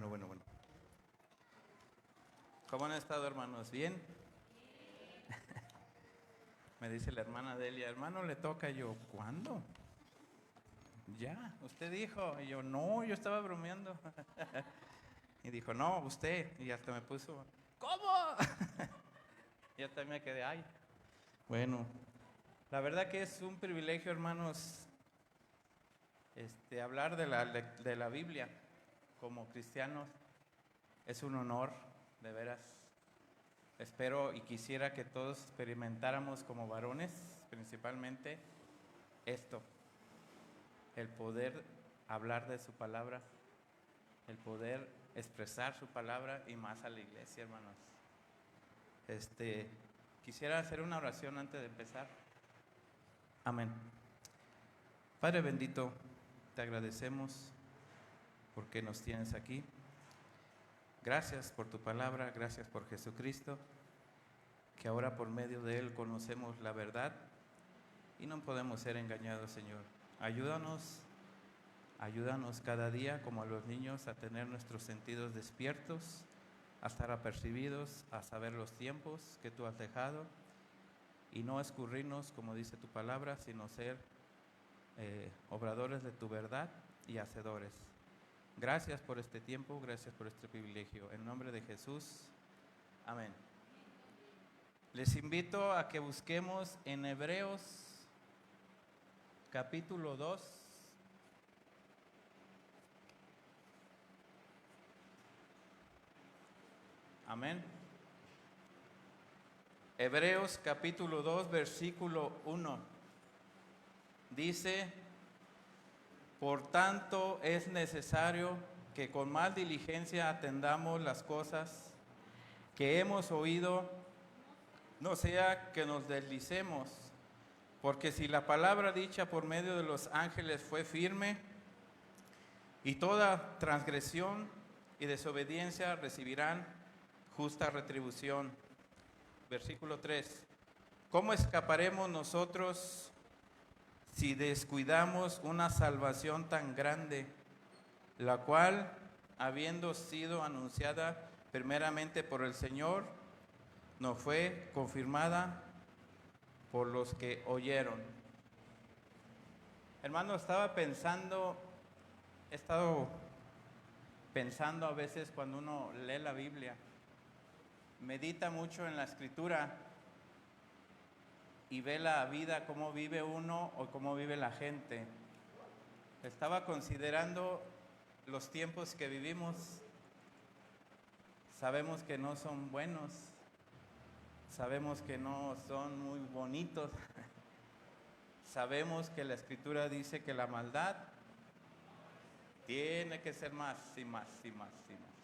Bueno. ¿Cómo han estado, hermanos? ¿Bien? Me dice la hermana Delia, hermano, le toca. Y yo, ¿cuándo? Ya, usted dijo. Y yo, no, yo estaba bromeando. Y dijo, no, usted. Y hasta me puso, ¿cómo? Y yo también me quedé, ay. Bueno, la verdad que es un privilegio, hermanos, hablar de la Biblia como cristianos. Es un honor, de veras. Espero y quisiera que todos experimentáramos como varones, principalmente, esto, el poder hablar de su palabra, el poder expresar su palabra y más a la iglesia, hermanos. Quisiera hacer una oración antes de empezar. Amén. Padre bendito, te agradecemos porque nos tienes aquí. Gracias por tu palabra, gracias por Jesucristo, que ahora por medio de Él conocemos la verdad y no podemos ser engañados, Señor. Ayúdanos cada día, como a los niños, a tener nuestros sentidos despiertos, a estar apercibidos, a saber los tiempos que tú has dejado y no escurrirnos, como dice tu palabra, sino ser obradores de tu verdad y hacedores. Gracias por este tiempo, gracias por este privilegio. En nombre de Jesús, amén. Les invito a que busquemos en Hebreos capítulo 2. Amén. Hebreos capítulo 2, versículo 1. Dice, por tanto es necesario que con más diligencia atendamos las cosas que hemos oído, no sea que nos deslicemos, porque si la palabra dicha por medio de los ángeles fue firme, y toda transgresión y desobediencia recibirán justa retribución. Versículo 3. ¿Cómo escaparemos nosotros si descuidamos una salvación tan grande, la cual, habiendo sido anunciada primeramente por el Señor, nos fue confirmada por los que oyeron? Hermano, he estado pensando a veces cuando uno lee la Biblia, medita mucho en la Escritura y ve la vida, cómo vive uno o cómo vive la gente. Estaba considerando los tiempos que vivimos. Sabemos que no son buenos, sabemos que no son muy bonitos. Sabemos que la Escritura dice que la maldad tiene que ser más y más y más y más.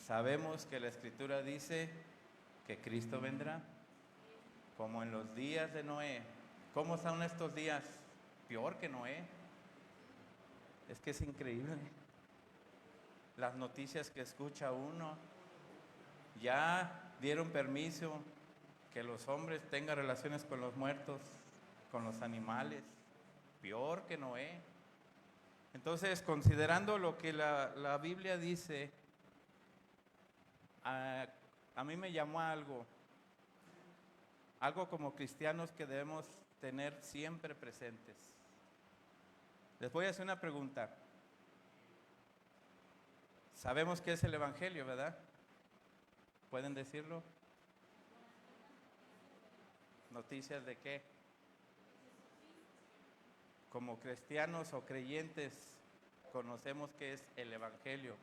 Sabemos que la Escritura dice que Cristo vendrá, como en los días de Noé. ¿Cómo son estos días? Peor que Noé. Es que es increíble. Las noticias que escucha uno, ya dieron permiso que los hombres tengan relaciones con los muertos, con los animales. Peor que Noé. Entonces, considerando lo que la Biblia dice, a mí me llamó algo como cristianos que debemos tener siempre presentes. Les voy a hacer una pregunta. Sabemos qué es el Evangelio, ¿verdad? ¿Pueden decirlo? ¿Noticias de qué? Como cristianos o creyentes conocemos qué es el Evangelio.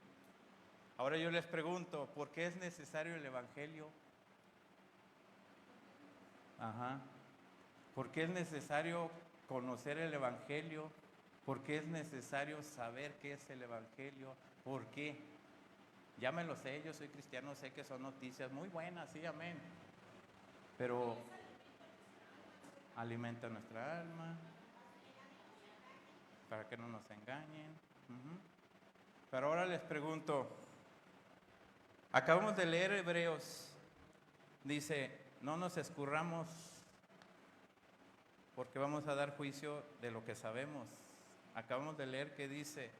Ahora yo les pregunto, ¿por qué es necesario el Evangelio? ¿Por qué es necesario conocer el Evangelio? ¿Por qué es necesario saber qué es el Evangelio? ¿Por qué? Ya me lo sé, yo soy cristiano, sé que son noticias muy buenas, sí, amén. Pero alimenta nuestra alma, para que no nos engañen. Pero ahora les pregunto, acabamos de leer Hebreos, dice, no nos escurramos porque vamos a dar juicio de lo que sabemos. Acabamos de leer que dice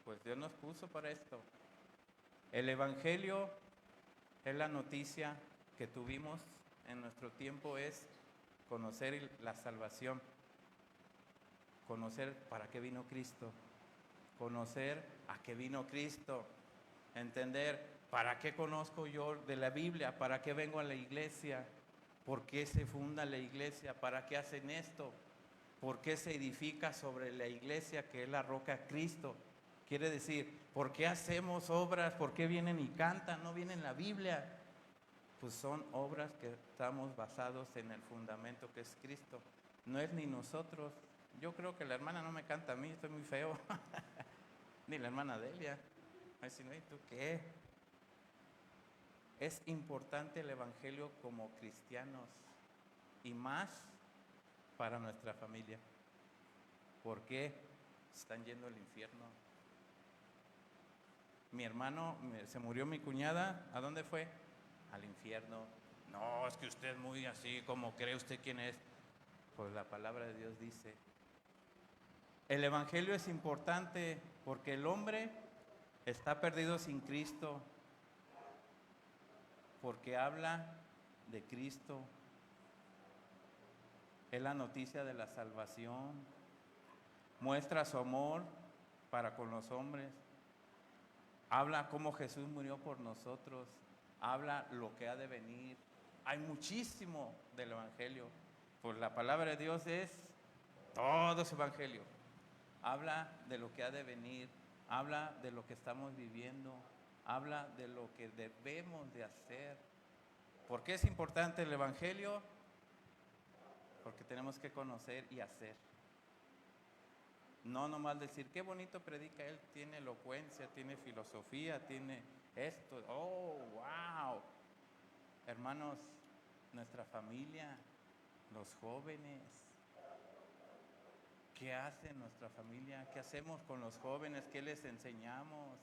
Pues Dios nos puso para esto. El Evangelio es la noticia que tuvimos en nuestro tiempo, es conocer la salvación, conocer para qué vino Cristo, conocer a qué vino Cristo, entender para qué conozco yo de la Biblia, para qué vengo a la iglesia, por qué se funda la iglesia, para qué hacen esto, por qué se edifica sobre la iglesia que es la roca Cristo. Quiere decir, ¿por qué hacemos obras? ¿Por qué vienen y cantan? No viene en la Biblia. Pues son obras que estamos basados en el fundamento que es Cristo. No es ni nosotros. Yo creo que la hermana no me canta a mí, estoy muy feo. Ni la hermana Delia. Ay, si no, ¿y tú qué? Es importante el Evangelio como cristianos y más para nuestra familia. ¿Por qué? Están yendo al infierno. Mi hermano, se murió mi cuñada, ¿a dónde fue? Al infierno. No, es que usted es muy así, como cree usted quién es. Pues la palabra de Dios dice. El Evangelio es importante porque el hombre está perdido sin Cristo, porque habla de Cristo. Es la noticia de la salvación. Muestra su amor para con los hombres. Habla cómo Jesús murió por nosotros. Habla lo que ha de venir. Hay muchísimo del Evangelio. Pues la palabra de Dios es todo ese Evangelio. Habla de lo que ha de venir. Habla de lo que estamos viviendo. Habla de lo que debemos de hacer. ¿Por qué es importante el Evangelio? Porque tenemos que conocer y hacer. No nomás decir, qué bonito predica él, tiene elocuencia, tiene filosofía, tiene esto. Oh, wow. Hermanos, nuestra familia, los jóvenes, ¿qué hace nuestra familia? ¿Qué hacemos con los jóvenes? ¿Qué les enseñamos?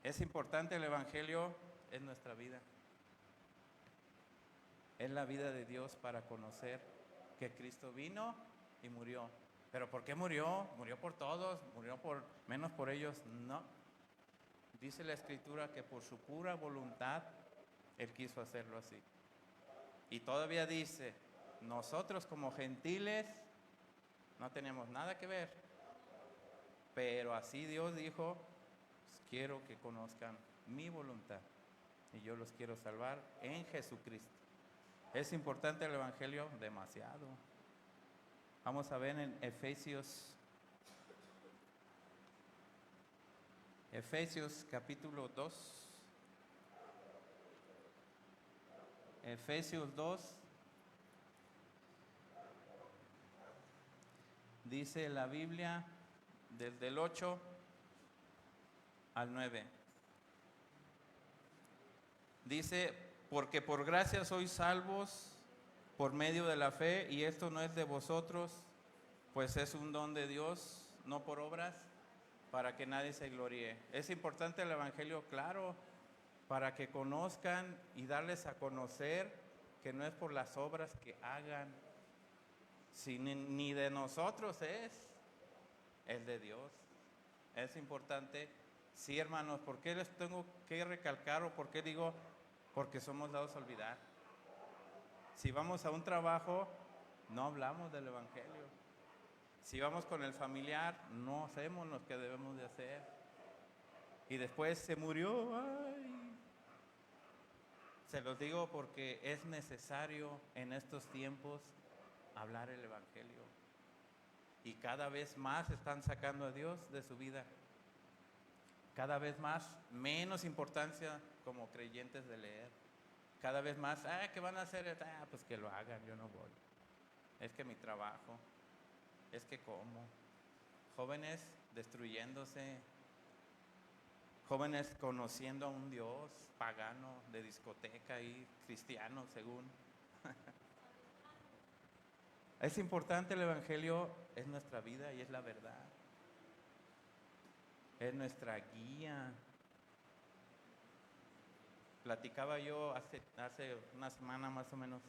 Es importante el Evangelio, es nuestra vida. Es la vida de Dios para conocer que Cristo vino y murió. ¿Pero por qué murió? ¿Murió por todos? ¿Murió por menos por ellos? No. Dice la Escritura que por su pura voluntad Él quiso hacerlo así. Y todavía dice, nosotros como gentiles no tenemos nada que ver. Pero así Dios dijo, pues quiero que conozcan mi voluntad. Y yo los quiero salvar en Jesucristo. ¿Es importante el Evangelio? Demasiado. Vamos a ver en Efesios capítulo 2. Efesios 2. Dice la Biblia desde el 8 al 9. Dice, porque por gracia sois salvos por medio de la fe, y esto no es de vosotros, pues es un don de Dios, no por obras, para que nadie se gloríe. Es importante el Evangelio, claro, para que conozcan y darles a conocer que no es por las obras que hagan, ni de nosotros es de Dios. Es importante, sí, hermanos. ¿Por qué les tengo que recalcar o por qué digo? Porque somos dados a olvidar. Si vamos a un trabajo, no hablamos del Evangelio. Si vamos con el familiar, no hacemos lo que debemos de hacer. Y después se murió. Ay. Se los digo porque es necesario en estos tiempos hablar el Evangelio. Y cada vez más están sacando a Dios de su vida. Cada vez más, menos importancia como creyentes de leer. Cada vez más, ¿qué van a hacer? Pues que lo hagan, yo no voy. Es que mi trabajo, es que como. Jóvenes destruyéndose, jóvenes conociendo a un Dios pagano de discoteca y cristiano, según. Es importante el Evangelio, es nuestra vida y es la verdad. Es nuestra guía. Platicaba yo hace una semana más o menos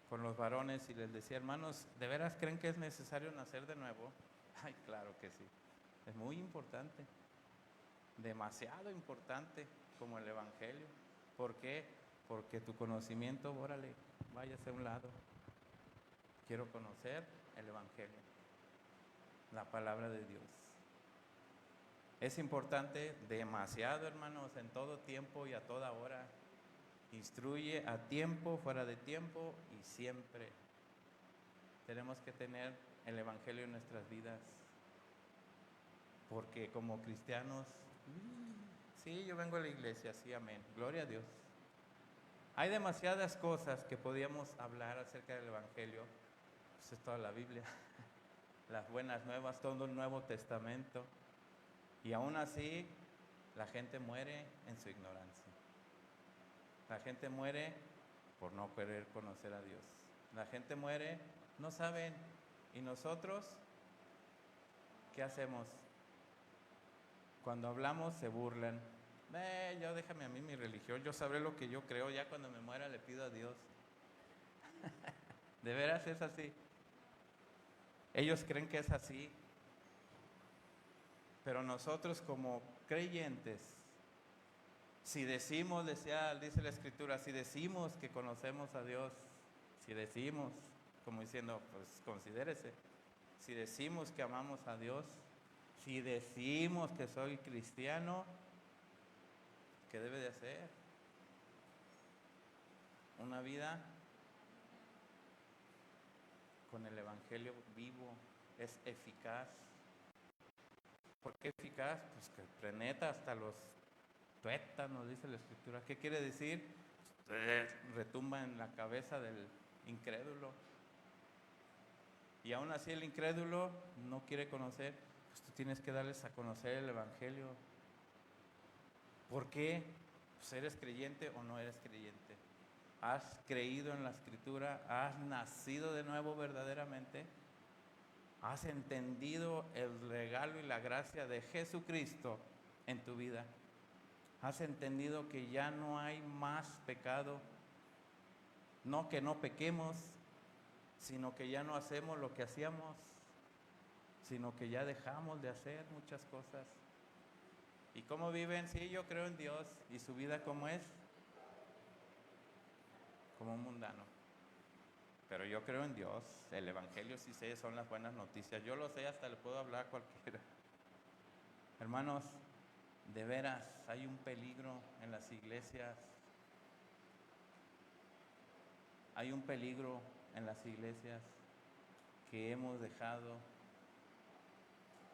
con los varones y les decía, hermanos, ¿de veras creen que es necesario nacer de nuevo? Ay, claro que sí, es muy importante. demasiado importante como el Evangelio. ¿Por qué? Porque tu conocimiento, órale, váyase a un lado. Quiero conocer el Evangelio, la palabra de Dios. Es importante demasiado, hermanos, en todo tiempo y a toda hora. Instruye a tiempo, fuera de tiempo y siempre. Tenemos que tener el Evangelio en nuestras vidas. Porque como cristianos, sí, yo vengo a la iglesia, sí, amén, gloria a Dios. Hay demasiadas cosas que podíamos hablar acerca del Evangelio. Pues es toda la Biblia, las buenas nuevas, todo el Nuevo Testamento. Y aún así, la gente muere en su ignorancia. La gente muere por no querer conocer a Dios. La gente muere, no saben. ¿Y nosotros qué hacemos? Cuando hablamos se burlan. Yo déjame a mí mi religión, yo sabré lo que yo creo, ya cuando me muera le pido a Dios. De veras es así. Ellos creen que es así. Pero nosotros como creyentes, si decimos, dice la Escritura, si decimos que conocemos a Dios, si decimos, como diciendo, pues considérese, si decimos que amamos a Dios, si decimos que soy cristiano, ¿qué debe de hacer? Una vida con el Evangelio vivo, es eficaz. ¿Por qué eficaz? Pues que penetra hasta los tuétanos, dice la Escritura. ¿Qué quiere decir? Retumba en la cabeza del incrédulo. Y aún así el incrédulo no quiere conocer, pues tú tienes que darles a conocer el Evangelio. ¿Por qué? Pues eres creyente o no eres creyente. ¿Has creído en la Escritura? ¿Has nacido de nuevo verdaderamente? ¿Has entendido el regalo y la gracia de Jesucristo en tu vida? ¿Has entendido que ya no hay más pecado? No que no pequemos, sino que ya no hacemos lo que hacíamos, sino que ya dejamos de hacer muchas cosas. ¿Y cómo viven? Sí, yo creo en Dios. ¿Y su vida cómo es? Como un mundano. Pero yo creo en Dios. El Evangelio sí sé, son las buenas noticias. Yo lo sé, hasta le puedo hablar a cualquiera. Hermanos, de veras, hay un peligro en las iglesias. Hay un peligro en las iglesias que hemos dejado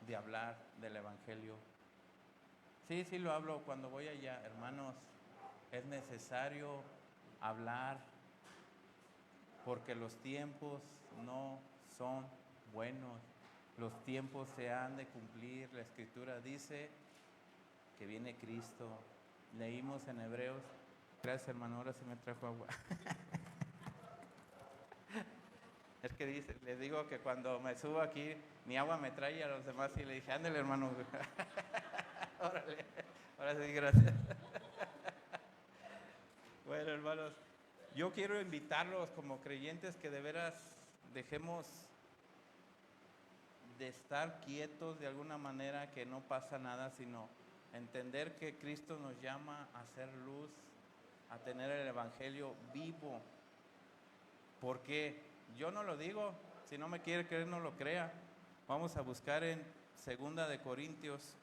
de hablar del Evangelio. Sí, lo hablo cuando voy allá, hermanos. Es necesario hablar porque los tiempos no son buenos. Los tiempos se han de cumplir. La Escritura dice que viene Cristo. Leímos en Hebreos. Gracias, hermano, ahora sí me trajo agua. Es que dice, les digo que cuando me subo aquí, mi agua me trae y a los demás y le dije, ándale, hermano. Órale, ahora sí, gracias. Bueno, hermanos, yo quiero invitarlos como creyentes que de veras dejemos de estar quietos de alguna manera, que no pasa nada, sino entender que Cristo nos llama a hacer luz, a tener el Evangelio vivo. Porque yo no lo digo, si no me quiere creer no lo crea. Vamos a buscar en 2 de Corintios.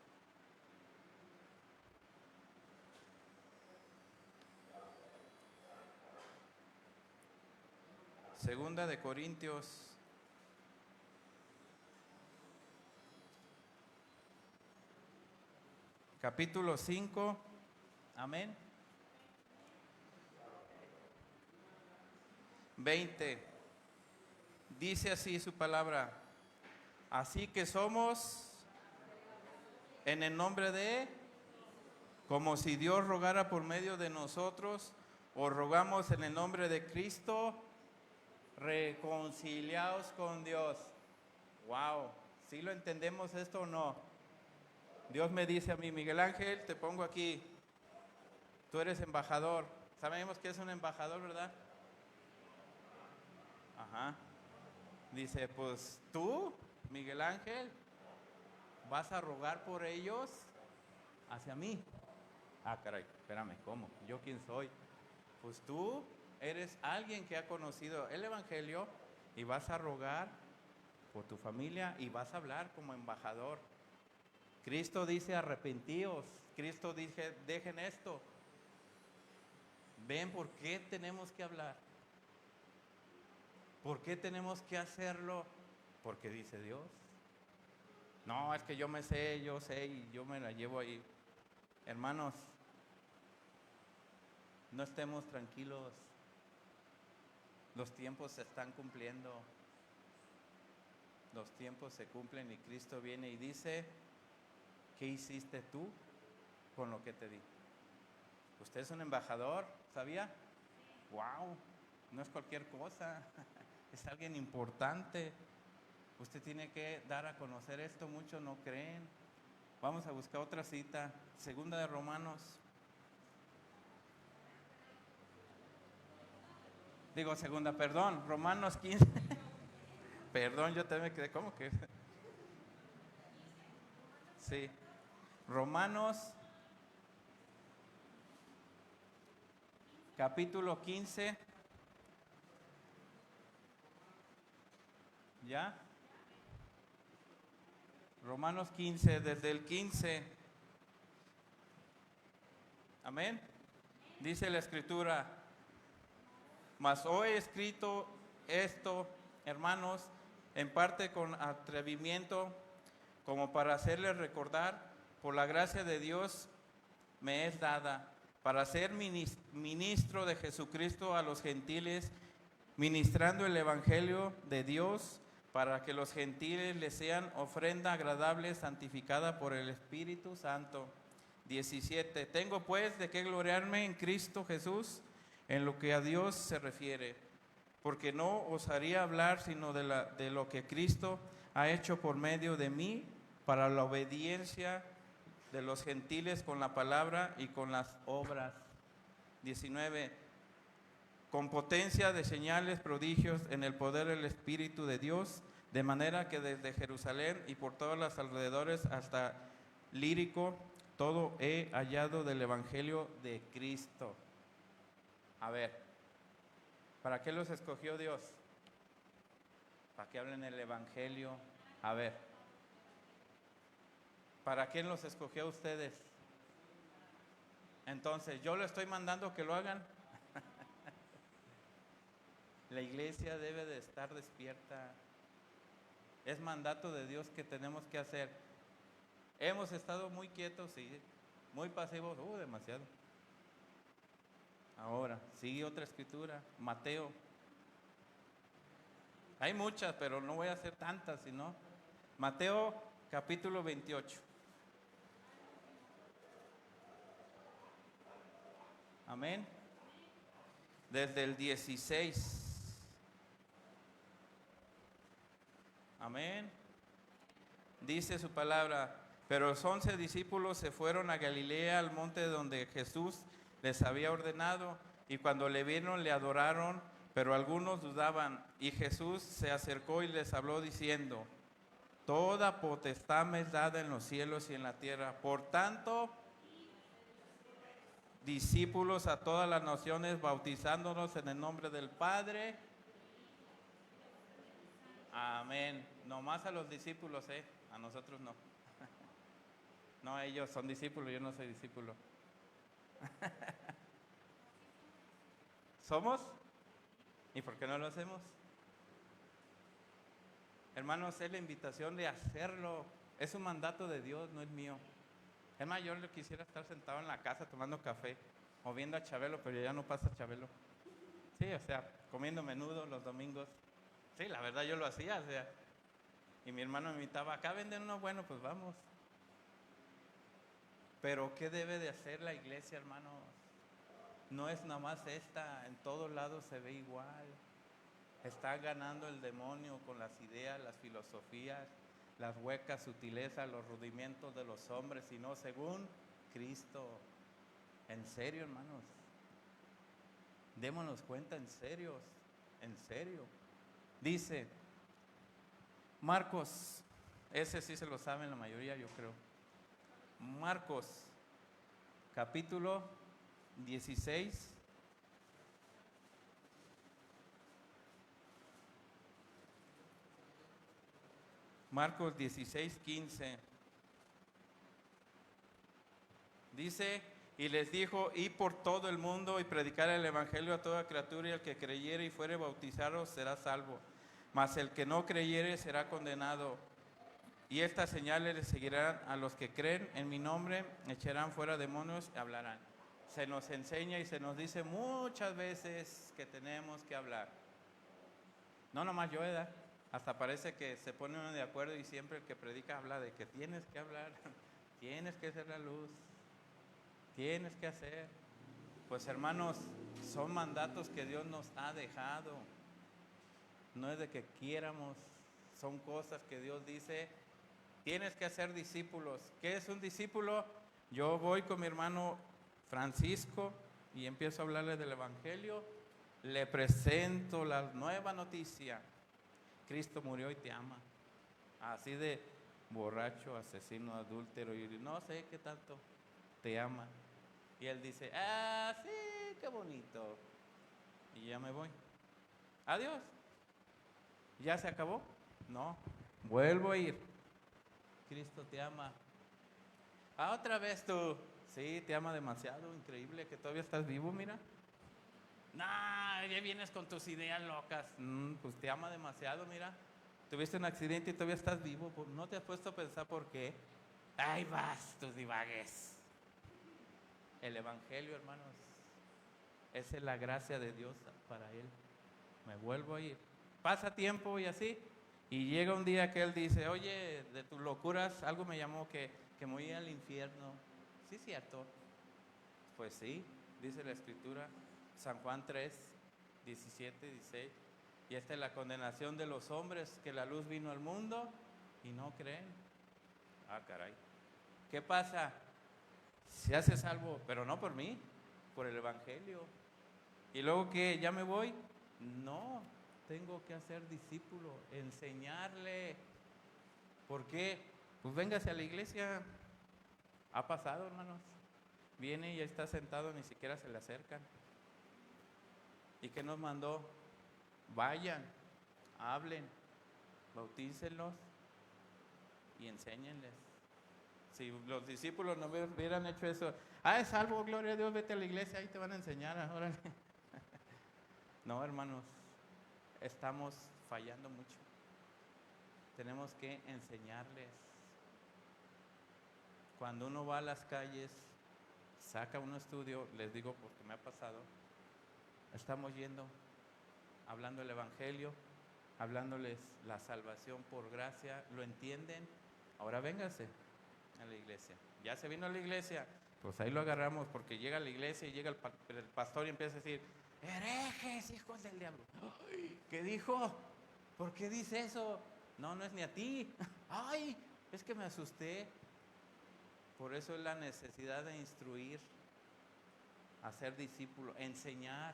Segunda de Corintios, capítulo 5, amén. 20, dice así su palabra: así que somos en el nombre de, como si Dios rogara por medio de nosotros, o rogamos en el nombre de Cristo, reconciliados con Dios. Wow, ¿sí lo entendemos esto o no? Dios me dice a mí, Miguel Ángel, te pongo aquí, tú eres embajador. Sabemos que es un embajador, ¿verdad? Ajá. Dice, pues tú, Miguel Ángel, vas a rogar por ellos hacia mí. Ah, caray, espérame, ¿cómo? ¿Yo quién soy? Pues tú eres alguien que ha conocido el Evangelio y vas a rogar por tu familia y vas a hablar como embajador. Cristo dice arrepentíos, Cristo dice dejen esto. ¿Ven por qué tenemos que hablar? ¿Por qué tenemos que hacerlo? Porque dice Dios. No, es que yo sé y yo me la llevo ahí. Hermanos, no estemos tranquilos. Los tiempos se están cumpliendo. Los tiempos se cumplen y Cristo viene y dice, ¿qué hiciste tú con lo que te di? Usted es un embajador, ¿sabía? ¡Wow! No es cualquier cosa, es alguien importante. Usted tiene que dar a conocer esto, muchos no creen. Vamos a buscar otra cita, segunda de Romanos. Romanos 15. Perdón, yo también me quedé, ¿cómo que? Sí, Romanos capítulo 15. ¿Ya? Romanos 15, desde el 15. Amén. Dice la Escritura, mas hoy he escrito esto, hermanos, en parte con atrevimiento, como para hacerles recordar, por la gracia de Dios me es dada, para ser ministro de Jesucristo a los gentiles, ministrando el Evangelio de Dios, para que los gentiles les sean ofrenda agradable, santificada por el Espíritu Santo. 17. Tengo pues de qué gloriarme en Cristo Jesús, en lo que a Dios se refiere, porque no osaría hablar sino de lo que Cristo ha hecho por medio de mí, para la obediencia de los gentiles con la palabra y con las obras. 19. Con potencia de señales, prodigios, en el poder del Espíritu de Dios, de manera que desde Jerusalén y por todos los alrededores hasta Lírico, todo he hallado del Evangelio de Cristo. A ver, ¿para qué los escogió Dios? Para que hablen el Evangelio. A ver, ¿para quién los escogió a ustedes? Entonces, ¿yo le estoy mandando que lo hagan? La iglesia debe de estar despierta. Es mandato de Dios que tenemos que hacer. Hemos estado muy quietos y muy pasivos, demasiado. Ahora, sigue otra escritura, Mateo. Hay muchas, pero no voy a hacer tantas, sino Mateo capítulo 28. Amén. Desde el 16. Amén. Dice su palabra, pero los 11 discípulos se fueron a Galilea, al monte donde Jesús les había ordenado, y cuando le vieron le adoraron, pero algunos dudaban. Y Jesús se acercó y les habló diciendo, toda potestad me es dada en los cielos y en la tierra. Por tanto, discípulos a todas las naciones, bautizándonos en el nombre del Padre. Amén. Nomás a los discípulos, a nosotros no. No, ellos son discípulos, yo no soy discípulo. ¿Somos? ¿Y por qué no lo hacemos? Hermanos, es la invitación de hacerlo. Es un mandato de Dios, no es mío. Es más, yo le quisiera estar sentado en la casa tomando café o viendo a Chabelo, pero ya no pasa Chabelo. Sí, o sea, comiendo menudo los domingos. Sí, la verdad yo lo hacía, o sea. Y mi hermano me invitaba, acá venden uno bueno, pues vamos. Pero ¿qué debe de hacer la iglesia, hermanos? No es nada más esta, en todos lados se ve igual. Está ganando el demonio con las ideas, las filosofías, las huecas sutilezas, los rudimentos de los hombres, sino según Cristo. En serio, hermanos. Démonos cuenta, en serio. Dice Marcos, ese sí se lo saben la mayoría, yo creo. Marcos capítulo 16. Marcos 16:15. Dice, y les dijo, id por todo el mundo y predicar el evangelio a toda criatura, y el que creyere y fuere bautizado será salvo, mas el que no creyere será condenado. Y estas señales les seguirán a los que creen en mi nombre, echarán fuera demonios y hablarán. Se nos enseña y se nos dice muchas veces que tenemos que hablar. No nomás yo, ¿verdad? Hasta parece que se pone uno de acuerdo y siempre el que predica habla de que tienes que hablar, tienes que ser la luz, tienes que hacer. Pues hermanos, son mandatos que Dios nos ha dejado. No es de que quieramos, son cosas que Dios dice, tienes que hacer discípulos. ¿Qué es un discípulo? Yo voy con mi hermano Francisco y empiezo a hablarle del evangelio, le presento la nueva noticia. Cristo murió y te ama. Así de borracho, asesino, adúltero y no sé qué tanto, te ama. Y él dice, ah, sí, qué bonito. Y ya me voy. Adiós. ¿Ya se acabó? No, vuelvo a ir. Cristo te ama. Ah, otra vez tú. Sí, te ama demasiado, increíble que todavía estás vivo, mira. Nah, ya vienes con tus ideas locas. Pues te ama demasiado, mira. Tuviste un accidente y todavía estás vivo. ¿No te has puesto a pensar por qué? Ahí vas, tus divagues. El evangelio, hermanos, esa es la gracia de Dios para él. Me vuelvo a ir. Pasa tiempo y así. Y llega un día que él dice, oye, de tus locuras, algo me llamó que me voy al infierno. Sí, cierto. Pues sí, dice la Escritura, San Juan 3, 17, 16. Y esta es la condenación de los hombres, que la luz vino al mundo y no creen. Ah, caray. ¿Qué pasa? Se hace salvo, pero no por mí, por el evangelio. Y luego que ya me voy, no, tengo que hacer discípulo, enseñarle. ¿Por qué? Pues véngase a la iglesia. Ha pasado, hermanos. Viene y ya está sentado, ni siquiera se le acercan. ¿Y qué nos mandó? Vayan, hablen, bautícenlos y enséñenles. Si los discípulos no hubieran hecho eso, es salvo, gloria a Dios, vete a la iglesia, ahí te van a enseñar, órale. No, hermanos, estamos fallando mucho. Tenemos que enseñarles. Cuando uno va a las calles, saca un estudio, les digo porque me ha pasado, estamos yendo, hablando el evangelio, hablándoles la salvación por gracia, ¿lo entienden? Ahora véngase a la iglesia. Ya se vino a la iglesia, pues ahí lo agarramos porque llega a la iglesia y llega el pastor y empieza a decir, herejes, hijos del diablo. Ay, ¿qué dijo? ¿Por qué dice eso? No, no es ni a ti. Ay, es que me asusté. Por eso es la necesidad de instruir, hacer discípulo, enseñar.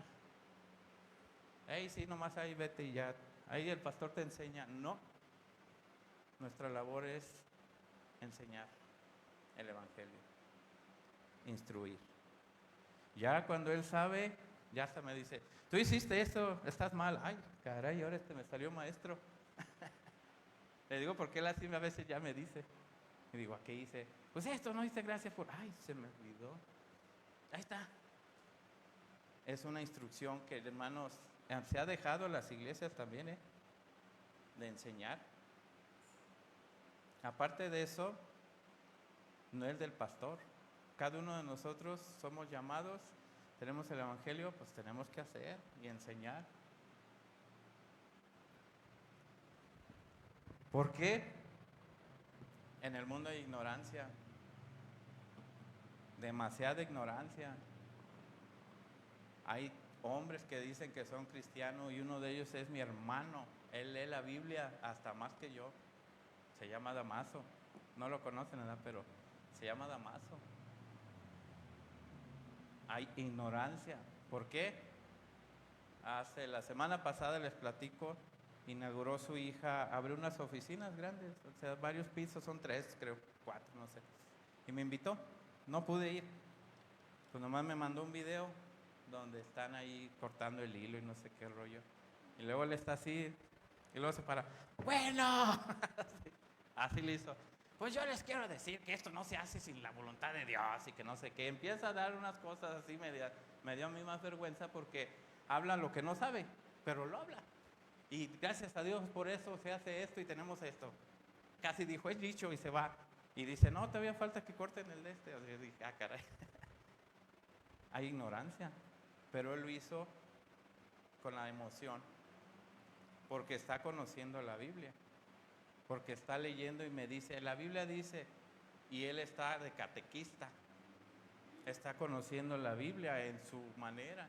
Sí, nomás ahí vete y ya. Ahí el pastor te enseña. No. Nuestra labor es enseñar el evangelio, instruir. Ya cuando él sabe, ya hasta me dice, tú hiciste esto, estás mal. Ay, caray, ahora me salió maestro. Le digo, porque él así a veces ya me dice. Y digo, ¿a qué hice? Pues esto, no hice gracias por... Ay, se me olvidó. Ahí está. Es una instrucción que, hermanos, se ha dejado en las iglesias también, de enseñar. Aparte de eso, no es del pastor. Cada uno de nosotros somos llamados, tenemos el evangelio, pues tenemos que hacer y enseñar. ¿Por qué? En el mundo hay ignorancia, demasiada ignorancia. Hay hombres que dicen que son cristianos y uno de ellos es mi hermano. Él lee la Biblia hasta más que yo. Se llama Damaso. No lo conocen, ¿verdad? Pero se llama Damaso. Hay ignorancia. ¿Por qué? La semana pasada les platico, inauguró su hija, abrió unas oficinas grandes, o sea, varios pisos, son 3, creo, 4, no sé. Y me invitó, no pude ir. Pues nomás me mandó un video donde están ahí cortando el hilo y no sé qué rollo. Y luego él está así y luego se para. Bueno, así le hizo. Pues yo les quiero decir que esto no se hace sin la voluntad de Dios y que no sé qué. Empieza a dar unas cosas así, me dio a mí más vergüenza porque habla lo que no sabe, pero lo habla. Y gracias a Dios por eso se hace esto y tenemos esto. Casi dijo, es dicho y se va. Y dice, no, todavía falta que corten el de este. O sea, yo dije, caray. Hay ignorancia, pero él lo hizo con la emoción, porque está conociendo la Biblia, porque está leyendo y me dice, la Biblia dice, y él está de catequista, está conociendo la Biblia en su manera,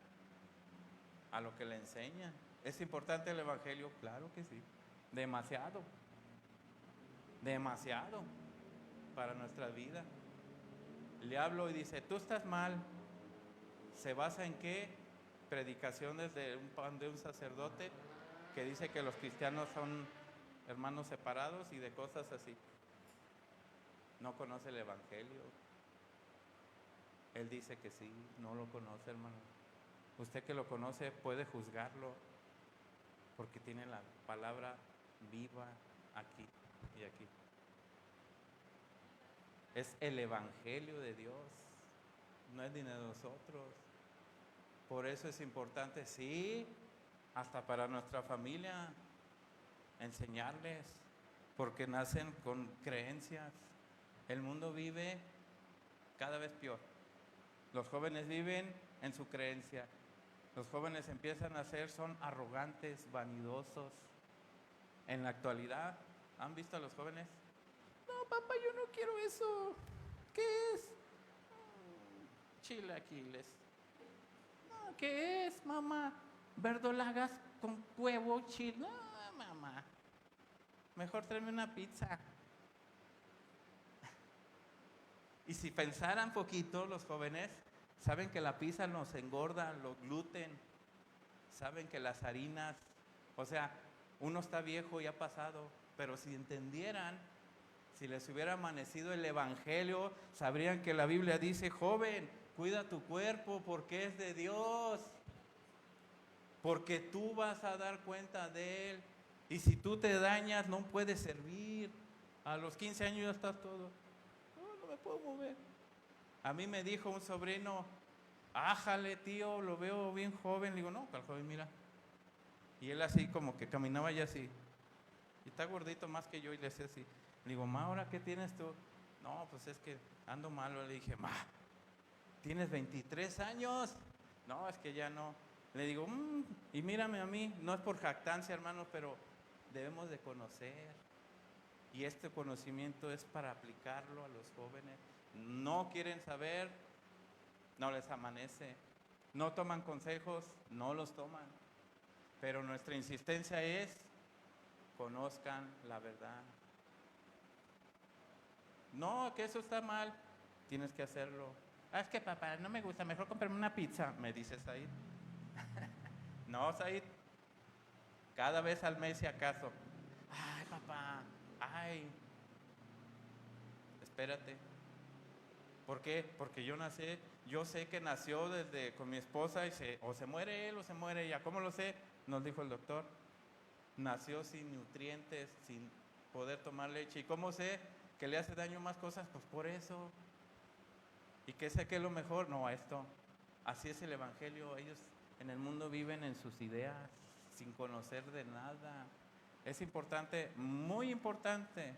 a lo que le enseña. ¿Es importante el Evangelio? Claro que sí, demasiado, demasiado para nuestra vida. Le hablo y dice, tú estás mal. ¿Se basa en qué? Predicaciones de un sacerdote que dice que los cristianos son hermanos separados y de cosas así. No conoce el Evangelio. Él dice que sí, no lo conoce, hermano. Usted que lo conoce puede juzgarlo porque tiene la palabra viva aquí y aquí. Es el Evangelio de Dios, no es ni de nosotros. Por eso es importante, sí, hasta para nuestra familia, enseñarles, porque nacen con creencias. El mundo vive cada vez peor. Los jóvenes viven en su creencia. Los jóvenes empiezan a ser, son arrogantes, vanidosos. En la actualidad, ¿han visto a los jóvenes? No, papá, yo no quiero eso. ¿Qué es? Chilaquiles. No, ¿qué es, mamá? Verdolagas con huevo, chile. No, mamá. Mejor tráeme una pizza. Y si pensaran poquito los jóvenes, saben que la pizza nos engorda, los gluten, saben que las harinas, o sea, uno está viejo y ha pasado, pero si entendieran, si les hubiera amanecido el Evangelio, sabrían que la Biblia dice, joven, cuida tu cuerpo porque es de Dios, porque tú vas a dar cuenta de Él, y si tú te dañas no puedes servir. A los 15 años ya estás todo, no me puedo mover. A mí me dijo un sobrino, ájale tío, lo veo bien joven. Le digo, no, ¿cuál joven? Mira. Y él así como que caminaba ya así, y está gordito más que yo, y le decía así. Le digo, ma, ¿ahora qué tienes tú? No, pues es que ando malo. Le dije, ma, ¿tienes 23 años? No, es que ya no. Le digo, y mírame a mí, no es por jactancia, hermano, pero debemos de conocer. Y este conocimiento es para aplicarlo a los jóvenes. No quieren saber, no les amanece. No toman consejos, no los toman. Pero nuestra insistencia es, conozcan la verdad. No, que eso está mal, tienes que hacerlo. Ah, es que papá, no me gusta, mejor comprarme una pizza, me dice Said. No, Said, cada vez al mes si acaso. Ay, papá, ay, espérate. ¿Por qué? Porque yo sé que nació desde con mi esposa y o se muere él o se muere ella. ¿Cómo lo sé? Nos dijo el doctor. Nació sin nutrientes, sin poder tomar leche. ¿Y cómo sé que le hace daño más cosas? Pues por eso. ¿Y qué sé que es lo mejor? No, esto. Así es el Evangelio. Ellos en el mundo viven en sus ideas, sin conocer de nada. Es importante, muy importante.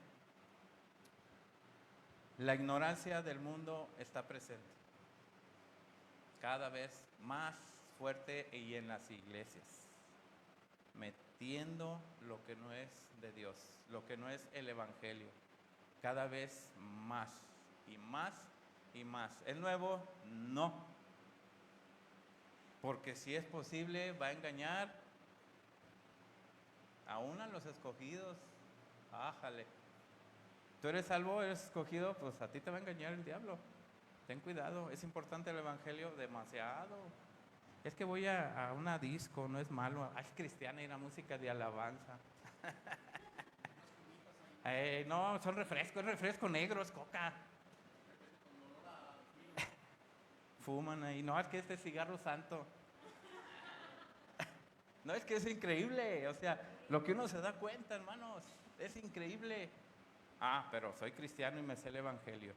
La ignorancia del mundo está presente, cada vez más fuerte y en las iglesias, metiendo lo que no es de Dios, lo que no es el Evangelio, cada vez más y más y más. ¿Es nuevo? No, porque si es posible va a engañar aún a los escogidos. Ájale. Tú eres salvo, eres escogido, pues a ti te va a engañar el diablo. Ten cuidado, es importante el Evangelio demasiado. Es que voy a una disco, no es malo. Es cristiana y la música de alabanza. No, son refrescos, es refresco negro, es coca. fuman ahí. No, es que este es cigarro santo. No, es que es increíble. O sea, lo que uno se da cuenta, hermanos, es increíble. Ah, pero soy cristiano y me sé el evangelio.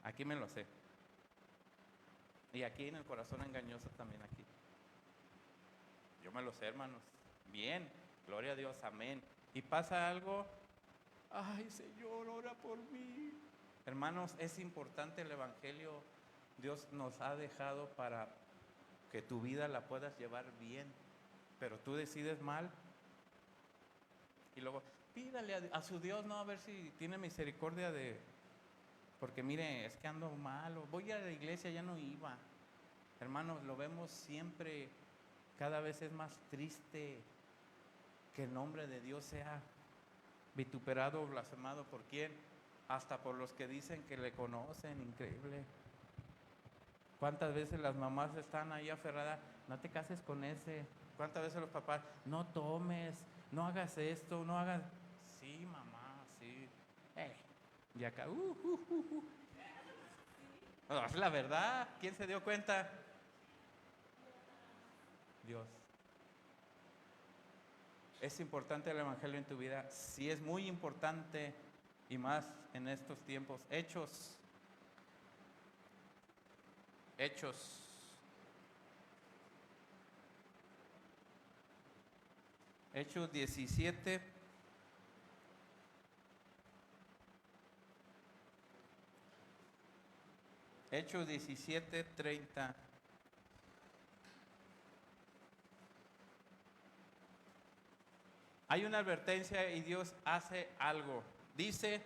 Aquí me lo sé. Y aquí en el corazón engañoso también aquí. Yo me lo sé, hermanos. Bien, gloria a Dios, amén. Y pasa algo, ay Señor, ora por mí. Hermanos, es importante el evangelio. Dios nos ha dejado para que tu vida la puedas llevar bien. Pero tú decides mal. Y luego, pídale a su Dios, no, a ver si tiene misericordia de... Porque mire, es que ando malo. Voy a la iglesia, ya no iba. Hermanos, lo vemos siempre. Cada vez es más triste que el nombre de Dios sea vituperado o blasfemado. ¿Por quién? Hasta por los que dicen que le conocen. Increíble. ¿Cuántas veces las mamás están ahí aferradas? No te cases con ese. ¿Cuántas veces los papás? No tomes, no hagas esto, no hagas... Sí, mamá, sí. Y acá, No, es la verdad. ¿Quién se dio cuenta? Dios. ¿Es importante el evangelio en tu vida? Sí, es muy importante, y más en estos tiempos. Hechos. Hechos 17. Hechos 17:30. Hay una advertencia y Dios hace algo. Dice,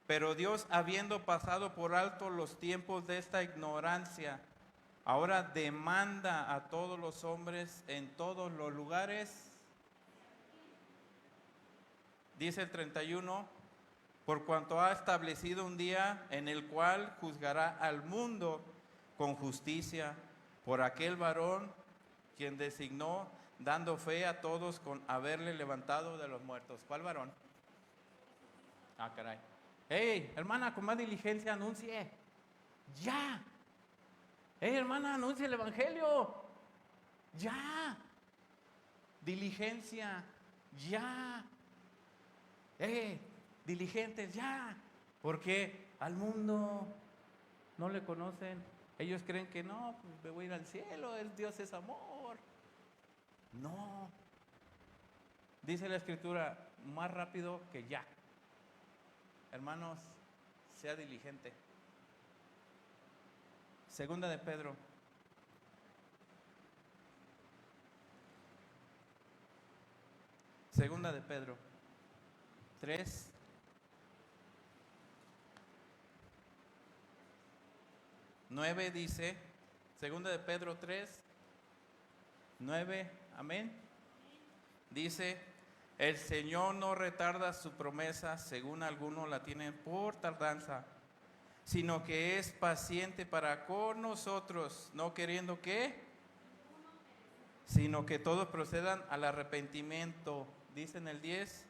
pero Dios, habiendo pasado por alto los tiempos de esta ignorancia, ahora demanda a todos los hombres en todos los lugares. Dice el 31, por cuanto ha establecido un día en el cual juzgará al mundo con justicia por aquel varón quien designó, dando fe a todos con haberle levantado de los muertos. ¿Cuál varón? Ah, caray. Hey, hermana, con más diligencia anuncie. Ya. Hey, hermana, anuncie el evangelio. Ya. Diligencia. Ya. Hey, diligentes, ya. Porque al mundo no le conocen. Ellos creen que no, pues me voy a ir al cielo, Dios es amor. No. Dice la escritura, más rápido que ya. Hermanos, sea diligente. Segunda de Pedro. Segunda de Pedro 3. Nueve dice, segunda de Pedro 3, 9, amén. Dice, el Señor no retarda su promesa, según algunos la tienen por tardanza, sino que es paciente para con nosotros, no queriendo que, sino que todos procedan al arrepentimiento. Dice en el 10,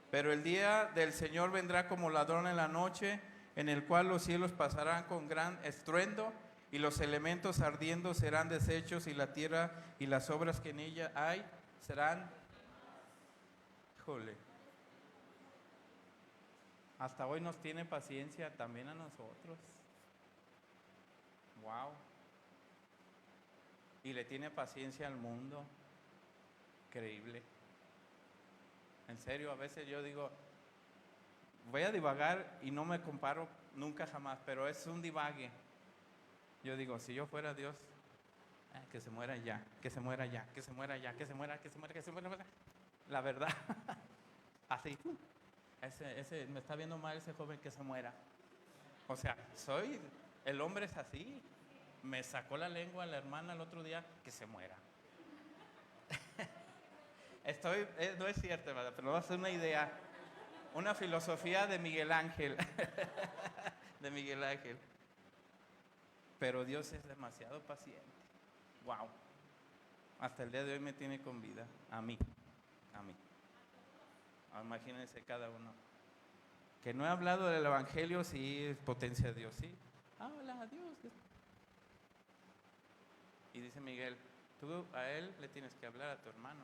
pero el día del Señor vendrá como ladrón en la noche, en el cual los cielos pasarán con gran estruendo, y los elementos ardiendo serán deshechos, y la tierra y las obras que en ella hay serán... Híjole. Hasta hoy nos tiene paciencia también a nosotros. Wow. Y le tiene paciencia al mundo. Increíble. En serio, a veces yo digo, voy a divagar y no me comparo nunca jamás, pero es un divague. Yo digo, si yo fuera Dios, que se muera ya, que se muera ya, que se muera ya, que se muera, que se muera, que se muera. La verdad, así. Ese me está viendo mal ese joven, que se muera. O sea, el hombre es así. Me sacó la lengua la hermana el otro día, que se muera. No es cierto, ¿verdad? Pero va a ser una idea, una filosofía de Miguel Ángel. De Miguel Ángel. Pero Dios es demasiado paciente. Wow. Hasta el día de hoy me tiene con vida. A mí. Imagínense cada uno. Que no he hablado del evangelio, sí, es potencia de Dios, sí. Hola, adiós. Y dice Miguel, tú a él le tienes que hablar, a tu hermano.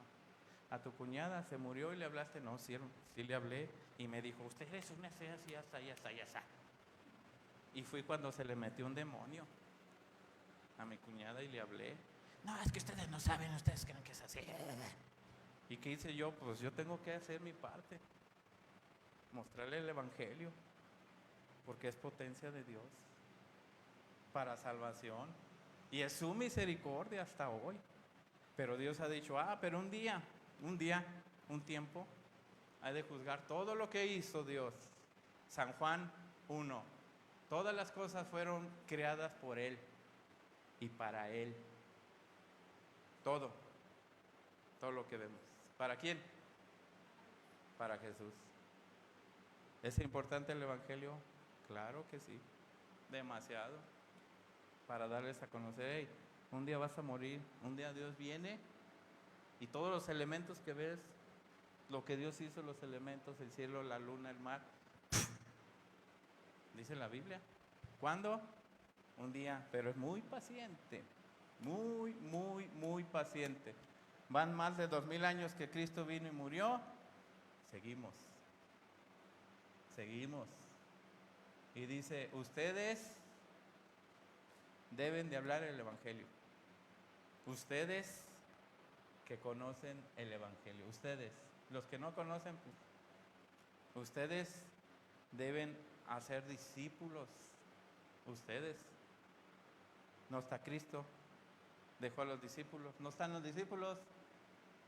A tu cuñada se murió y le hablaste. No, sí, sí le hablé. Y me dijo, usted es una así, así, así. Y fui cuando se le metió un demonio a mi cuñada y le hablé. No, es que ustedes no saben, ustedes creen que es así. ¿Y qué hice yo? Pues yo tengo que hacer mi parte. Mostrarle el evangelio. Porque es potencia de Dios. Para salvación. Y es su misericordia hasta hoy. Pero Dios ha dicho, pero un día, un tiempo, ha de juzgar todo lo que hizo Dios. San Juan 1. Todas las cosas fueron creadas por Él y para Él. Todo lo que vemos. ¿Para quién? Para Jesús. ¿Es importante el Evangelio? Claro que sí, demasiado. Para darles a conocer, hey, un día vas a morir, un día Dios viene y todos los elementos que ves, lo que Dios hizo, los elementos, el cielo, la luna, el mar, dice la Biblia. ¿Cuándo? Un día, pero es muy paciente, muy paciente. Van más de 2000 años que Cristo vino y murió, seguimos. Y dice, ustedes deben de hablar el Evangelio. Ustedes que conocen el Evangelio. Ustedes, los que no conocen, pues, ustedes deben hacer discípulos. Ustedes. No está Cristo, dejó a los discípulos. No están los discípulos.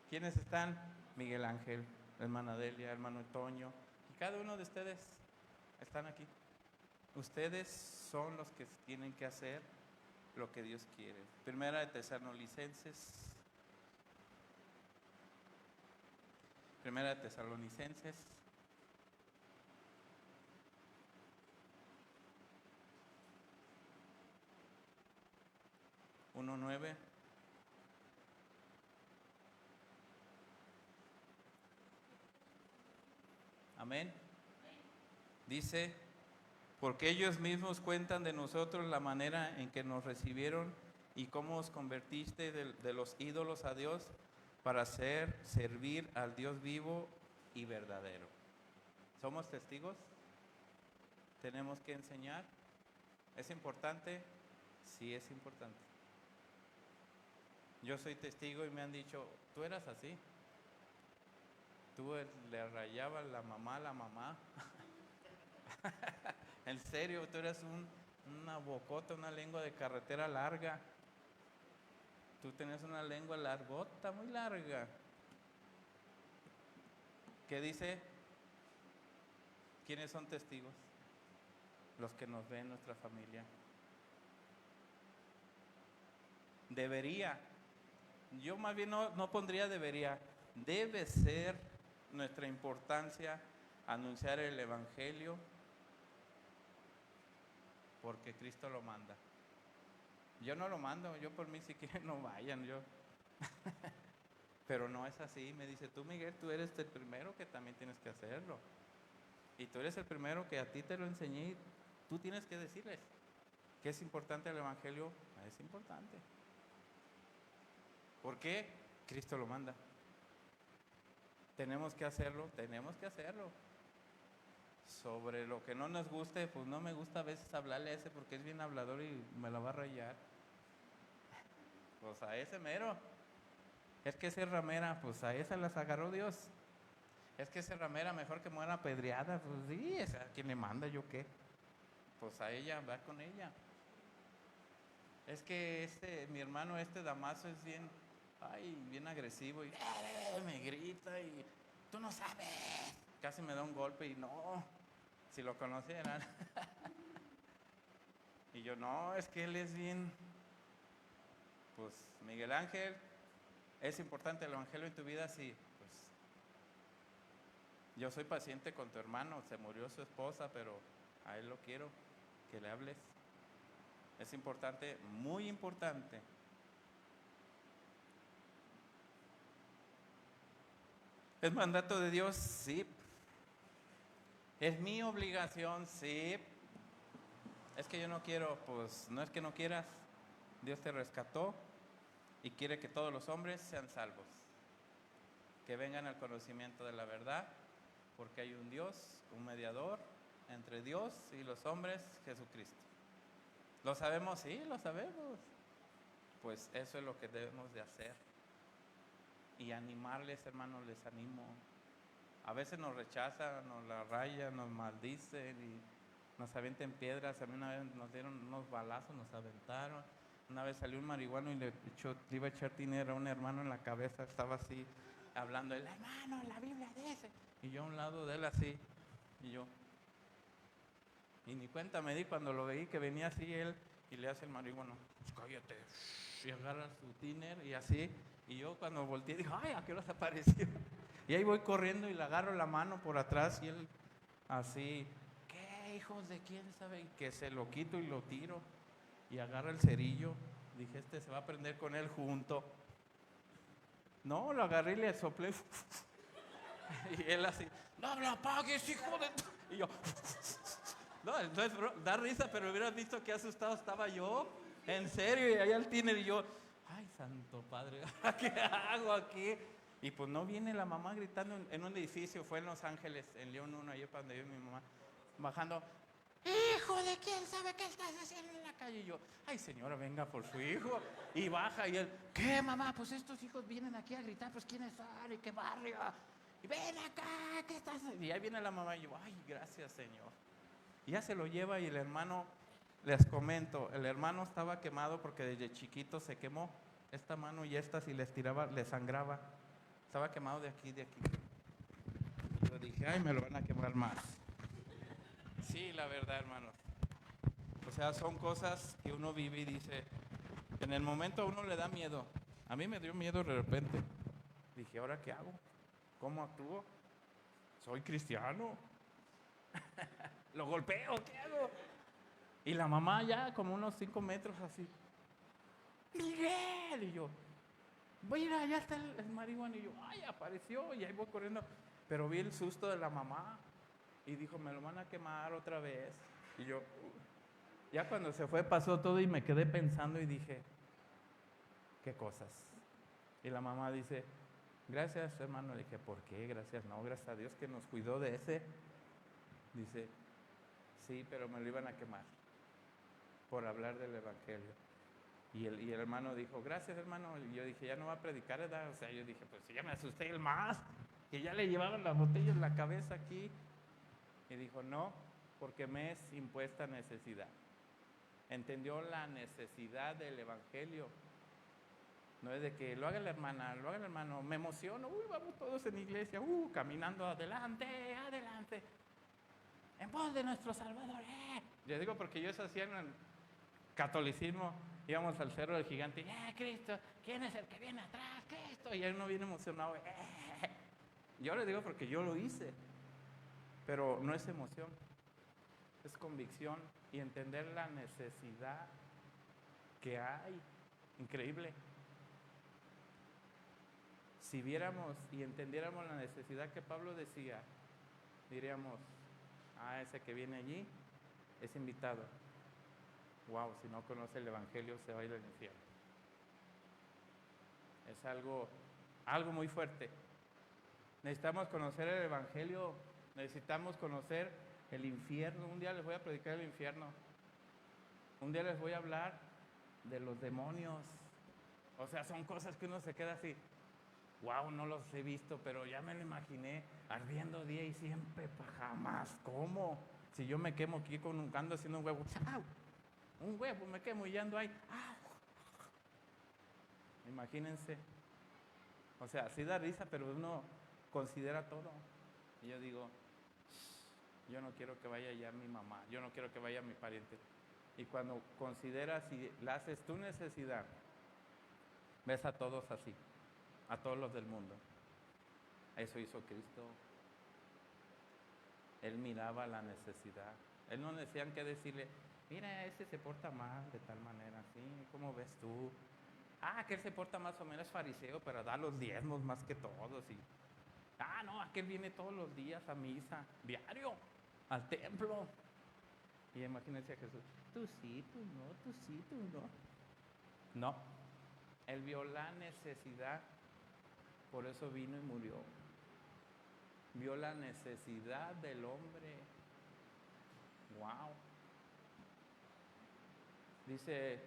¿Quiénes están? Miguel Ángel, hermana Delia, hermano Toño. Y cada uno de ustedes están aquí. Ustedes son los que tienen que hacer lo que Dios quiere. Primera de Tesalonicenses. 1:9. Amén. Dice, porque ellos mismos cuentan de nosotros la manera en que nos recibieron y cómo os convertiste de los ídolos a Dios para servir al Dios vivo y verdadero. ¿Somos testigos? ¿Tenemos que enseñar? ¿Es importante? Sí, es importante. Yo soy testigo y me han dicho, tú eras así. Tú le rayabas la mamá. En serio, tú eras una bocota, una lengua de carretera larga. Tú tenías una lengua largota, muy larga. ¿Qué dice? ¿Quiénes son testigos? Los que nos ven, nuestra familia. Debería. Yo más bien no pondría debería. Debe ser nuestra importancia anunciar el Evangelio porque Cristo lo manda. Yo no lo mando, yo por mí si quieren no vayan, yo. Pero no es así, me dice, tú Miguel, tú eres el primero que también tienes que hacerlo. Y tú eres el primero que a ti te lo enseñé y tú tienes que decirles que es importante el Evangelio, es importante. ¿Por qué? Cristo lo manda. Tenemos que hacerlo. Sobre lo que no nos guste, pues no me gusta a veces hablarle a ese porque es bien hablador y me la va a rayar. Pues a ese mero. Es que esa ramera, pues a esa las agarró Dios. Es que esa ramera mejor que muera apedreada, pues sí, ¿a quién le manda? ¿Yo qué? Pues a ella, va con ella. Es que mi hermano Damaso es bien agresivo y me grita y tú no sabes. Casi me da un golpe y no, si lo conocieran. Y yo, no, es que él es bien. Pues Miguel Ángel, ¿es importante el Evangelio en tu vida? Sí, pues yo soy paciente con tu hermano, se murió su esposa, pero a él lo quiero, que le hables. Es importante, muy importante. ¿Es mandato de Dios? Sí. ¿Es mi obligación? Sí. Es que yo no quiero, pues no es que no quieras, Dios te rescató y quiere que todos los hombres sean salvos, que vengan al conocimiento de la verdad, porque hay un Dios, un mediador entre Dios y los hombres, Jesucristo. ¿Lo sabemos? Sí, lo sabemos. Pues eso es lo que debemos de hacer. Y animarles, hermanos, les animo. A veces nos rechazan, nos la rayan, nos maldicen y nos avienten piedras. A mí una vez nos dieron unos balazos, nos aventaron. Una vez salió un marihuano y le iba a echar dinero a un hermano en la cabeza. Estaba así hablando, el hermano, la Biblia dice. Y yo a un lado de él así. Y yo. Y ni cuenta me di cuando lo veí que venía así él y le hace el marihuano, cállate. Y agarra su tiner y así. Y yo cuando volteé digo, ay, ¿a qué hora se apareció? Y ahí voy corriendo y le agarro la mano por atrás y él así, ¿qué hijos de quién sabe? Y que se lo quito y lo tiro y agarra el cerillo. Dije, este se va a prender con él junto. No, lo agarré y le soplé. Y él así, no lo apagues, hijo de... Y yo, no, entonces da risa, pero hubieras visto qué asustado estaba yo. En serio, y allá el tiner y yo, ay, santo padre, ¿qué hago aquí? Y pues no viene la mamá gritando en un edificio, fue en Los Ángeles, en León 1, ahí para donde vive mi mamá, bajando, hijo de quién sabe qué estás haciendo en la calle. Y yo, ay señora, venga por su hijo. Y baja y él, ¿qué mamá? Pues estos hijos vienen aquí a gritar, pues quiénes son y qué barrio. Y ven acá, ¿qué estás haciendo? Y ahí viene la mamá y yo, ay, gracias Señor. Y ya se lo lleva y el hermano, les comento, el hermano estaba quemado porque desde chiquito se quemó. Esta mano y esta, si les tiraba, le sangraba. Estaba quemado de aquí, de aquí. Y yo dije, ay, me lo van a quemar más. Sí, la verdad, hermanos. O sea, son cosas que uno vive y dice, en el momento a uno le da miedo. A mí me dio miedo de repente. Dije, ¿ahora qué hago? ¿Cómo actúo? Soy cristiano. ¿Lo golpeo? ¿Qué hago? Y la mamá ya como unos 5 metros así. Miguel. Y yo, mira, allá está el marihuana. Y yo, ay, apareció. Y ahí voy corriendo. Pero vi el susto de la mamá. Y dijo, me lo van a quemar otra vez. Y yo, ya cuando se fue pasó todo y me quedé pensando y dije, ¿qué cosas? Y la mamá dice, gracias hermano. Le dije, ¿por qué? Gracias, no, gracias a Dios que nos cuidó de ese. Dice, sí, pero me lo iban a quemar por hablar del evangelio. Y el hermano dijo, gracias hermano. Y yo dije, ya no va a predicar, ¿verdad? O sea, yo dije, pues ya me asusté el más, que ya le llevaban las botellas en la cabeza aquí. Y dijo, no, porque me es impuesta necesidad. Entendió la necesidad del evangelio. No es de que lo haga la hermana, lo haga el hermano, me emociono, vamos todos en iglesia, caminando adelante, adelante, en pos de nuestro Salvador. Yo digo porque yo eso hacía en el catolicismo, íbamos al Cerro del Gigante, Cristo, ¿quién es el que viene atrás? Cristo, y ahí uno viene emocionado. Yo le digo porque yo lo hice, pero no es emoción, es convicción y entender la necesidad que hay, increíble. Si viéramos y entendiéramos la necesidad que Pablo decía, diríamos, ese que viene allí es invitado. Wow, si no conoce el evangelio se va a ir al infierno. Es algo muy fuerte. Necesitamos conocer el evangelio, necesitamos conocer el infierno. Un día les voy a predicar el infierno. Un día les voy a hablar de los demonios. O sea, son cosas que uno se queda así. Wow, no los he visto, pero ya me lo imaginé ardiendo día y siempre, jamás. ¿Cómo? Si yo me quemo aquí ando haciendo un huevo, ¡au! Un huevo me quemo y ya ando ahí. ¡Au! Imagínense. O sea, sí da risa, pero uno considera todo. Y yo digo, yo no quiero que vaya ya mi mamá, yo no quiero que vaya mi pariente. Y cuando consideras y la haces tu necesidad, ves a todos así, a todos los del mundo. Eso hizo Cristo. Él miraba la necesidad. Él no decían que decirle, mira, ese se porta mal de tal manera, ¿sí? ¿Cómo ves tú? Que él se porta más o menos fariseo, pero da los diezmos más que todos. Y, no, aquel viene todos los días a misa, diario, al templo. Y imagínense a Jesús, tú sí, tú no, tú sí, tú no. No, Él vio la necesidad, por eso vino y murió. Vio la necesidad del hombre. Wow. Dice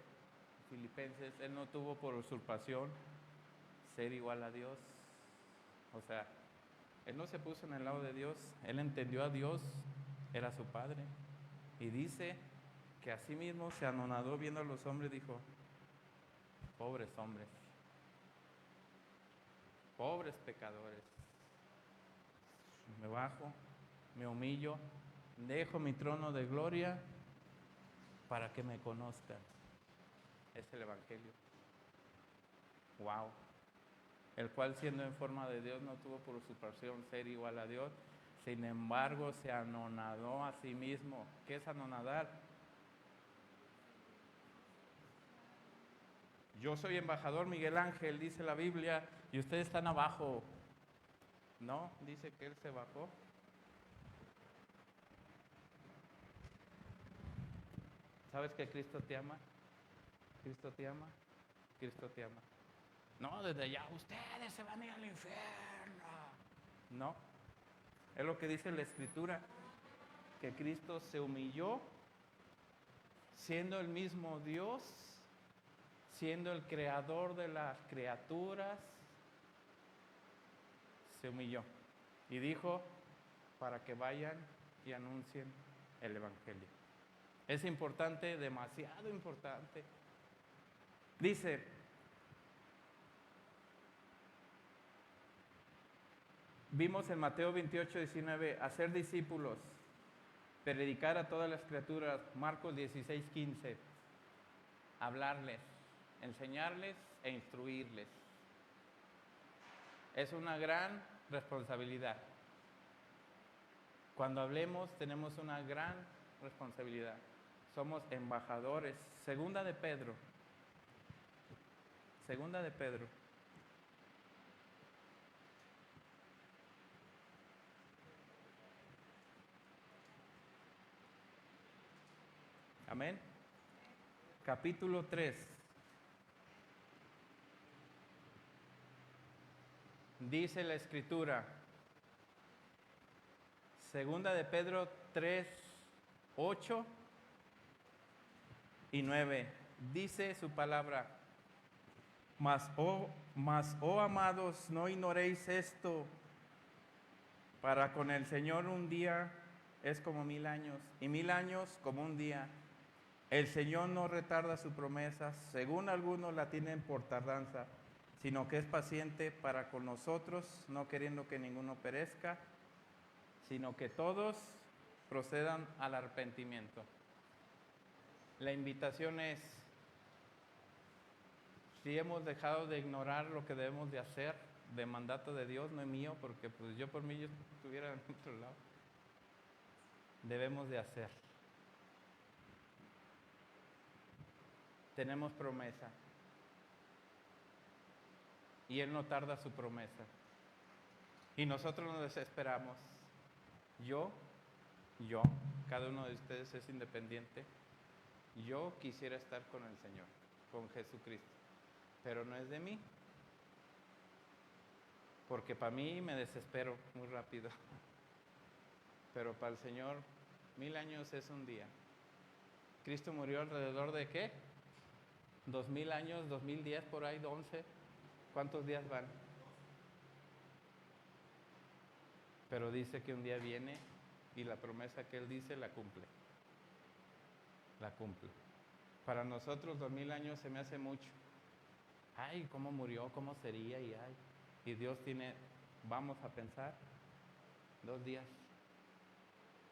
Filipenses, Él no tuvo por usurpación ser igual a Dios. O sea, Él no se puso en el lado de Dios, Él entendió a Dios, era su Padre. Y dice que así mismo se anonadó viendo a los hombres, dijo, pobres hombres, pobres pecadores, me bajo, me humillo, dejo mi trono de gloria para que me conozcan. Es el Evangelio. Wow. El cual siendo en forma de Dios no tuvo por usurpación ser igual a Dios, sin embargo se anonadó a sí mismo. ¿Qué es anonadar? Yo soy embajador Miguel Ángel, dice la Biblia, y ustedes están abajo. No, dice que Él se bajó. ¿Sabes que Cristo te ama? Cristo te ama. Cristo te ama. No, desde allá, ustedes se van a ir al infierno. No, es lo que dice la Escritura, que Cristo se humilló, siendo el mismo Dios, siendo el creador de las criaturas, se humilló y dijo, para que vayan y anuncien el Evangelio. Es importante, demasiado importante. Dice, vimos en Mateo 28, 19, hacer discípulos, predicar a todas las criaturas, Marcos 16, 15, hablarles, enseñarles e instruirles. Es una gran responsabilidad. Cuando hablemos tenemos una gran responsabilidad. Somos embajadores. Segunda de Pedro. Segunda de Pedro. Amén. Capítulo 3. Dice la Escritura. Segunda de Pedro 3, 8 y 9. Dice su palabra. Mas, oh amados, no ignoréis esto, para con el Señor un día es como 1000 años, y 1000 años como un día. El Señor no retarda su promesa, según algunos la tienen por tardanza, sino que es paciente para con nosotros, no queriendo que ninguno perezca, sino que todos procedan al arrepentimiento. La invitación es, si hemos dejado de ignorar lo que debemos de hacer, de mandato de Dios, no es mío, porque pues yo por mí yo estuviera en otro lado, debemos de hacer. Tenemos promesa y Él no tarda su promesa y nosotros nos desesperamos. Yo, cada uno de ustedes es independiente, yo quisiera estar con el Señor, con Jesucristo, pero no es de mí, porque para mí me desespero muy rápido, pero para el Señor 1000 años es un día. Cristo murió alrededor de ¿qué? 2000 años, 2010 por ahí, 11. ¿Cuántos días van? Pero dice que un día viene y la promesa que Él dice la cumple. La cumple. Para nosotros 2000 años se me hace mucho. Ay, ¿cómo murió? ¿Cómo sería? Y ay. Y Dios tiene, vamos a pensar, 2 días.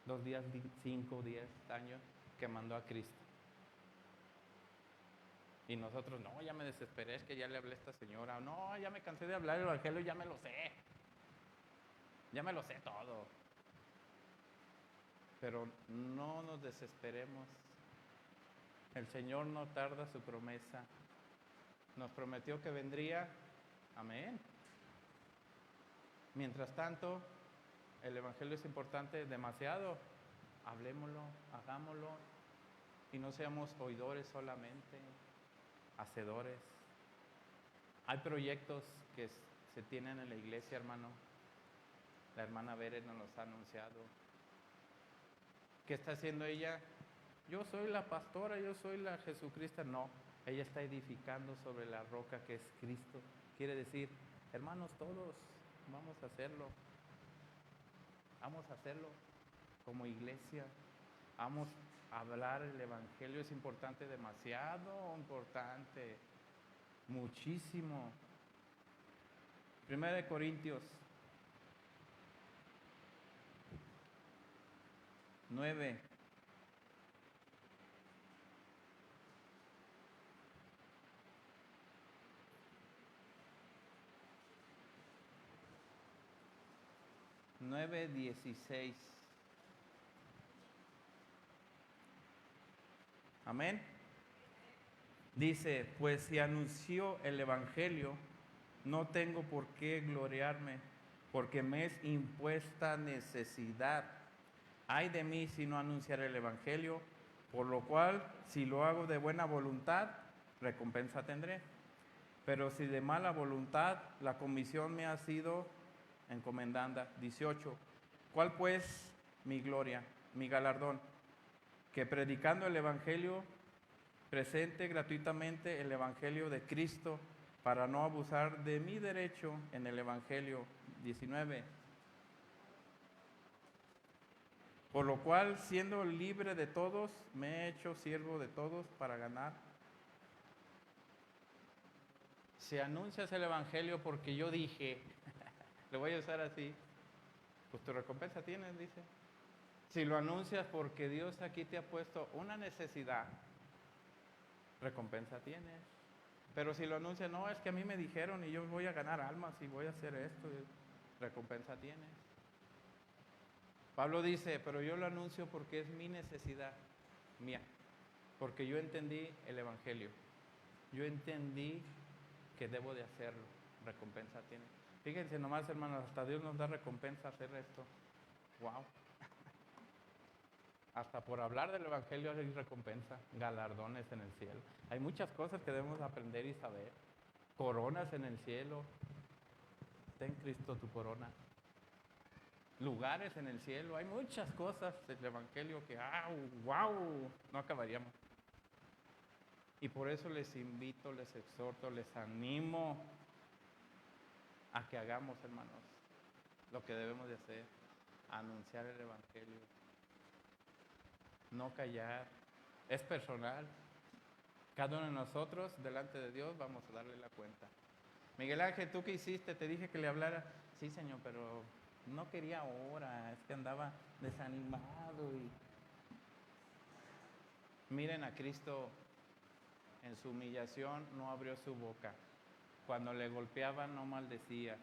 2 días, 5, 10 años que mandó a Cristo. Y nosotros, no, ya me desesperé, es que ya le hablé a esta señora. No, ya me cansé de hablar el Evangelio, ya me lo sé. Ya me lo sé todo. Pero no nos desesperemos. El Señor no tarda su promesa. Nos prometió que vendría. Amén. Mientras tanto, el Evangelio es importante demasiado. hablemoslo, hagámoslo y no seamos oidores solamente, hacedores. Hay proyectos que se tienen en la iglesia, hermano. La hermana Bere nos los ha anunciado. ¿Qué está haciendo ella? Yo soy la pastora, yo soy la Jesucristo. No, ella está edificando sobre la roca que es Cristo. Quiere decir, hermanos todos, vamos a hacerlo. Vamos a hacerlo como iglesia. Vamos a hablar el Evangelio. Es importante, demasiado importante. Muchísimo. 1 Corintios 9. Nueve 16. Amén. Dice, pues si anunció el Evangelio, no tengo por qué gloriarme, porque me es impuesta necesidad. Ay de mí si no anunciar el Evangelio, por lo cual, si lo hago de buena voluntad, recompensa tendré. Pero si de mala voluntad, la comisión me ha sido encomendada. 18. ¿Cuál pues mi gloria, mi galardón? Que predicando el Evangelio, presente gratuitamente el Evangelio de Cristo, para no abusar de mi derecho en el Evangelio. 19. Por lo cual, siendo libre de todos, me he hecho siervo de todos para ganar. Si anuncias el Evangelio porque yo dije, lo voy a usar así, pues tu recompensa tienes, dice. Si lo anuncias porque Dios aquí te ha puesto una necesidad, recompensa tienes. Pero si lo anuncias, no, es que a mí me dijeron y yo voy a ganar almas y voy a hacer esto, recompensa tienes. Pablo dice, pero yo lo anuncio porque es mi necesidad, mía, porque yo entendí el Evangelio, yo entendí que debo de hacerlo, recompensa tiene. Fíjense nomás, hermanos, hasta Dios nos da recompensa hacer esto. Wow. Hasta por hablar del Evangelio hay recompensa, galardones en el cielo. Hay muchas cosas que debemos aprender y saber. Coronas en el cielo. Ten Cristo tu corona. Lugares en el cielo. Hay muchas cosas del Evangelio que, wow, no acabaríamos. Y por eso les invito, les exhorto, les animo a que hagamos, hermanos, lo que debemos de hacer, anunciar el Evangelio, no callar, es personal. Cada uno de nosotros, delante de Dios, vamos a darle la cuenta. Miguel Ángel, ¿tú qué hiciste? Te dije que le hablara. Sí, Señor, pero no quería ahora, es que andaba desanimado. Miren a Cristo, en su humillación no abrió su boca. Cuando le golpeaban no maldecía.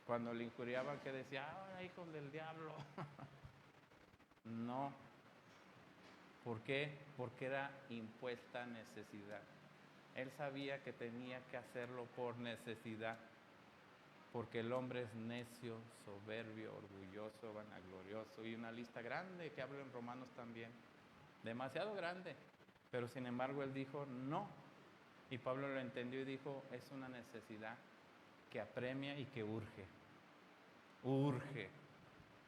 Cuando le injuriaban, que decía, hijos del diablo. No. ¿Por qué? Porque era impuesta necesidad. Él sabía que tenía que hacerlo por necesidad. Porque el hombre es necio, soberbio, orgulloso, vanaglorioso. Y una lista grande que habla en Romanos también. Demasiado grande. Pero sin embargo él dijo, no. Y Pablo lo entendió y dijo, es una necesidad que apremia y que urge. Urge.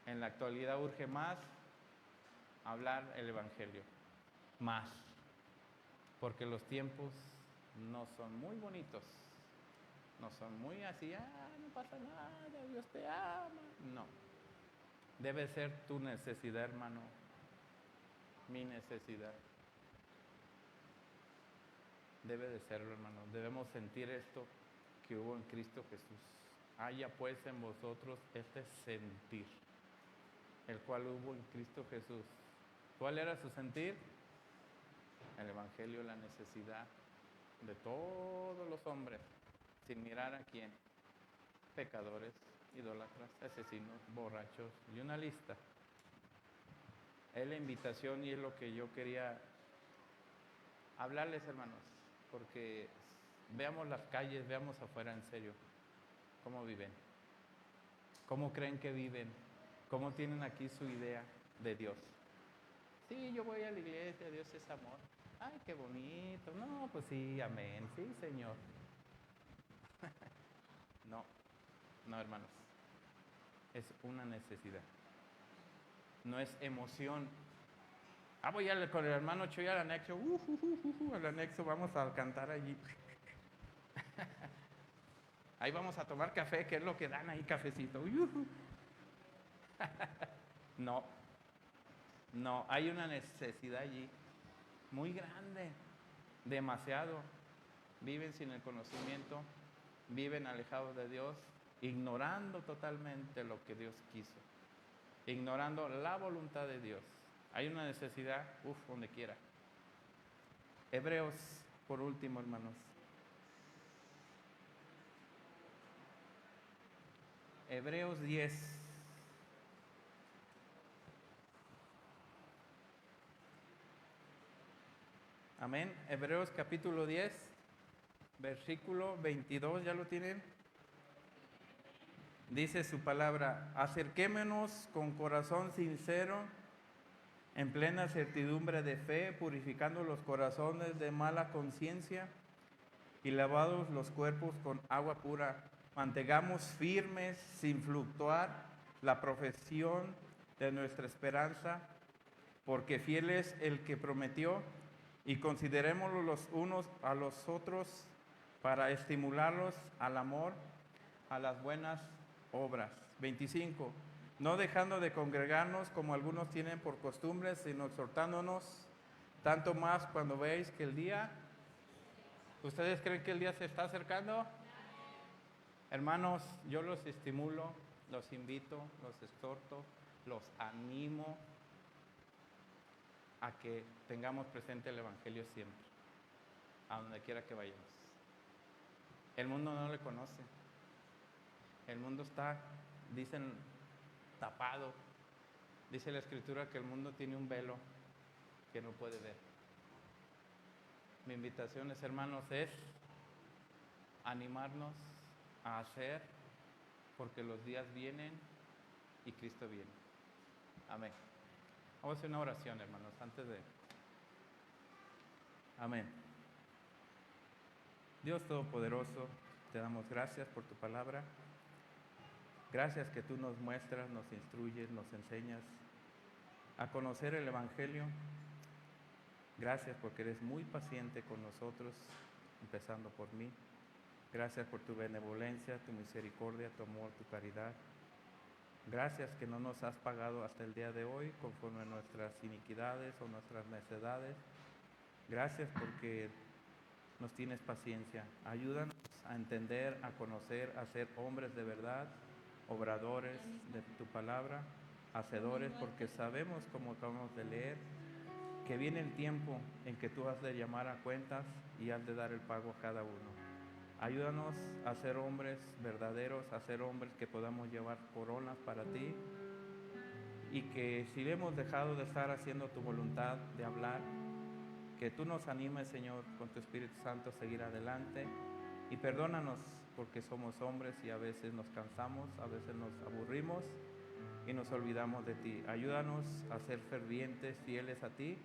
En la actualidad urge más hablar el Evangelio. Más. Porque los tiempos no son muy bonitos. No son muy así, no pasa nada, Dios te ama. No. Debe ser tu necesidad, hermano. Mi necesidad. Debe de serlo, hermano. Debemos sentir esto que hubo en Cristo Jesús. Haya pues en vosotros este sentir, el cual hubo en Cristo Jesús. ¿Cuál era su sentir? El Evangelio, la necesidad de todos los hombres, sin mirar a quién. Pecadores, idólatras, asesinos, borrachos y una lista. Es la invitación y es lo que yo quería hablarles, hermanos, porque veamos las calles, veamos afuera en serio cómo viven, cómo creen que viven, cómo tienen aquí su idea. de Dios. Sí, yo voy a la iglesia, Dios es amor. Ay, qué bonito. No, pues sí, amén. Sí, Señor. No, no, hermanos. Es una necesidad. No es emoción. Voy con el hermano Chuy al anexo. Al anexo vamos a cantar allí. Ahí vamos a tomar café, que es lo que dan ahí, cafecito. No, no, hay una necesidad allí muy grande, demasiado. Viven sin el conocimiento, viven alejados de Dios, ignorando totalmente lo que Dios quiso, ignorando la voluntad de Dios. Hay una necesidad, donde quiera. Hebreos, por último, hermanos. Hebreos 10. Amén. Hebreos capítulo 10, versículo 22, ¿ya lo tienen? Dice su palabra: acerquémonos con corazón sincero, en plena certidumbre de fe, purificando los corazones de mala conciencia y lavados los cuerpos con agua pura. Mantengamos firmes, sin fluctuar, la profesión de nuestra esperanza, porque fiel es el que prometió, y considerémoslo los unos a los otros para estimularlos al amor, a las buenas obras. 25. No dejando de congregarnos como algunos tienen por costumbre, sino exhortándonos, tanto más cuando veis que el día... ¿Ustedes creen que el día se está acercando? Hermanos, yo los estimulo, los invito, los exhorto, los animo a que tengamos presente el Evangelio siempre, a donde quiera que vayamos. El mundo no le conoce. El mundo está, dicen, tapado. Dice la Escritura que el mundo tiene un velo que no puede ver. Mi invitación, hermanos, es animarnos a hacer, porque los días vienen y Cristo viene. Amén. Vamos a hacer una oración, hermanos, antes de... Amén. Dios Todopoderoso, te damos gracias por tu palabra. Gracias que tú nos muestras, nos instruyes, nos enseñas a conocer el Evangelio. Gracias porque eres muy paciente con nosotros, empezando por mí. Gracias por tu benevolencia, tu misericordia, tu amor, tu caridad. Gracias que no nos has pagado hasta el día de hoy conforme a nuestras iniquidades o nuestras necedades. Gracias porque nos tienes paciencia. Ayúdanos a entender, a conocer, a ser hombres de verdad, obradores de tu palabra, hacedores, porque sabemos, como acabamos de leer, que viene el tiempo en que tú has de llamar a cuentas y has de dar el pago a cada uno. Ayúdanos a ser hombres verdaderos, a ser hombres que podamos llevar coronas para ti, y que si hemos dejado de estar haciendo tu voluntad, de hablar, que tú nos animes, Señor, con tu Espíritu Santo a seguir adelante, y perdónanos porque somos hombres y a veces nos cansamos, a veces nos aburrimos y nos olvidamos de ti. Ayúdanos a ser fervientes, fieles a ti,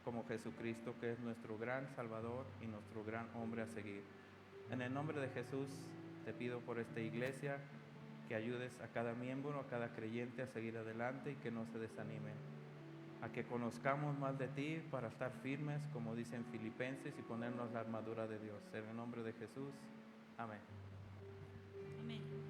como Jesucristo, que es nuestro gran Salvador y nuestro gran hombre a seguir. En el nombre de Jesús te pido por esta iglesia que ayudes a cada miembro, a cada creyente a seguir adelante y que no se desanimen, a que conozcamos más de ti para estar firmes, como dicen Filipenses, y ponernos la armadura de Dios. En el nombre de Jesús, amén. Amén.